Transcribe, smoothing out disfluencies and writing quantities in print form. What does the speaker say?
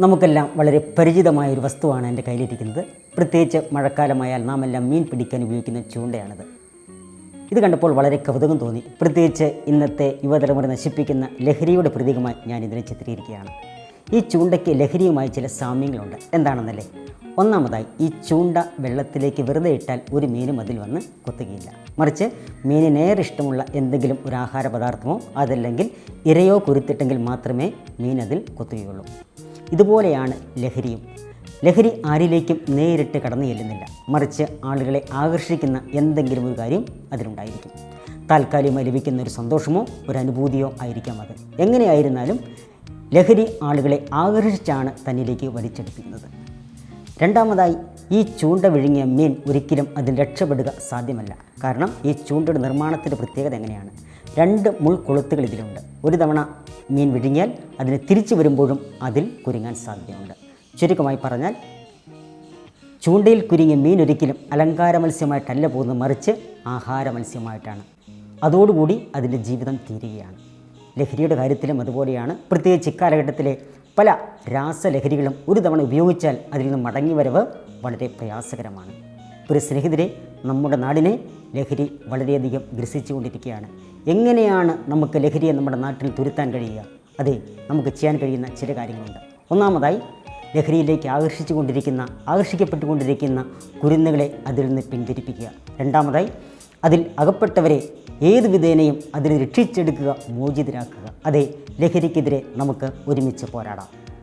നമുക്കെല്ലാം വളരെ പരിചിതമായൊരു വസ്തുവാണ് എൻ്റെ കയ്യിലിരിക്കുന്നത്. പ്രത്യേകിച്ച് മഴക്കാലമായാൽ നാം എല്ലാം മീൻ പിടിക്കാൻ ഉപയോഗിക്കുന്ന ചൂണ്ടയാണിത്. ഇത് കണ്ടപ്പോൾ വളരെ കൗതുകം തോന്നി. പ്രത്യേകിച്ച് ഇന്നത്തെ യുവതലമുറ നശിപ്പിക്കുന്ന ലഹരിയുടെ പ്രതീകമായി ഞാൻ ഇതിനെ ചിത്രീകരിക്കുകയാണ്. ഈ ചൂണ്ടയ്ക്ക് ലഹരിയുമായി ചില സാമ്യങ്ങളുണ്ട്. എന്താണെന്നല്ലേ? ഒന്നാമതായി, ഈ ചൂണ്ട വെള്ളത്തിലേക്ക് വെറുതെ ഇട്ടാൽ ഒരു മീനും അതിൽ വന്ന് കൊത്തുകയില്ല. മറിച്ച് മീനിനേറെ ഇഷ്ടമുള്ള എന്തെങ്കിലും ഒരു ആഹാര പദാർത്ഥമോ അതല്ലെങ്കിൽ ഇരയോ കുരുത്തിട്ടെങ്കിൽ മാത്രമേ മീൻ അതിൽ കൊത്തുകയുള്ളൂ. ഇതുപോലെയാണ് ലഹരിയും. ലഹരി ആരിലേക്കും നേരിട്ട് കടന്നു ചെല്ലുന്നില്ല, മറിച്ച് ആളുകളെ ആകർഷിക്കുന്ന എന്തെങ്കിലും ഒരു കാര്യം അതിലുണ്ടായിരിക്കും. താൽക്കാലികമായി ലഭിക്കുന്ന ഒരു സന്തോഷമോ ഒരു അനുഭൂതിയോ ആയിരിക്കാം അത്. എങ്ങനെയായിരുന്നാലും ലഹരി ആളുകളെ ആകർഷിച്ചാണ് തന്നിലേക്ക് വലിച്ചെടുപ്പിക്കുന്നത്. രണ്ടാമതായി, ഈ ചൂണ്ട വിഴുങ്ങിയ മീൻ ഒരിക്കലും അതിൽ രക്ഷപ്പെടുക സാധ്യമല്ല. കാരണം ഈ ചൂണ്ടയുടെ നിർമ്മാണത്തിൻ്റെ പ്രത്യേകത എങ്ങനെയാണ്? 2 മുൾക്കൊളുത്തുകൾ ഇതിലുണ്ട്. ഒരു തവണ മീൻ വിഴുങ്ങിയാൽ അതിന് തിരിച്ചു വരുമ്പോഴും അതിൽ കുരുങ്ങാൻ സാധ്യതയുണ്ട്. ചുരുക്കമായി പറഞ്ഞാൽ, ചൂണ്ടയിൽ കുരുങ്ങിയ മീൻ ഒരിക്കലും അലങ്കാര മത്സ്യമായിട്ടല്ല പോകുന്നത്, മറിച്ച് ആഹാര മത്സ്യമായിട്ടാണ്. അതോടുകൂടി അതിൻ്റെ ജീവിതം തീരുകയാണ്. ലഹരിയുടെ കാര്യത്തിലും അതുപോലെയാണ്. പ്രത്യേകിച്ച് ഇക്കാലഘട്ടത്തിലെ പല രാസലഹരികളും ഒരു തവണ ഉപയോഗിച്ചാൽ അതിൽ നിന്ന് മടങ്ങിവരവ് വളരെ പ്രയാസകരമാണ്. ഒരു സ്നേഹിതരെ, നമ്മുടെ നാടിനെ ലഹരി വളരെയധികം ഗ്രസിച്ചുകൊണ്ടിരിക്കുകയാണ്. എങ്ങനെയാണ് നമുക്ക് ലഹരിയെ നമ്മുടെ നാട്ടിൽ തുരുത്താൻ കഴിയുക? അതെ, നമുക്ക് ചെയ്യാൻ കഴിയുന്ന ചില കാര്യങ്ങളുണ്ട്. ഒന്നാമതായി, ലഹരിയിലേക്ക് ആകർഷിക്കപ്പെട്ടുകൊണ്ടിരിക്കുന്ന കുരുന്നുകളെ അതിൽ നിന്ന് പിന്തിരിപ്പിക്കുക. രണ്ടാമതായി, അതിൽ അകപ്പെട്ടവരെ ഏത് വിധേനയും അതിനെ രക്ഷിച്ചെടുക്കുക, മോചിതരാക്കുക. അതെ, ലഹരിക്കെതിരെ നമുക്ക് ഒരുമിച്ച് പോരാടാം.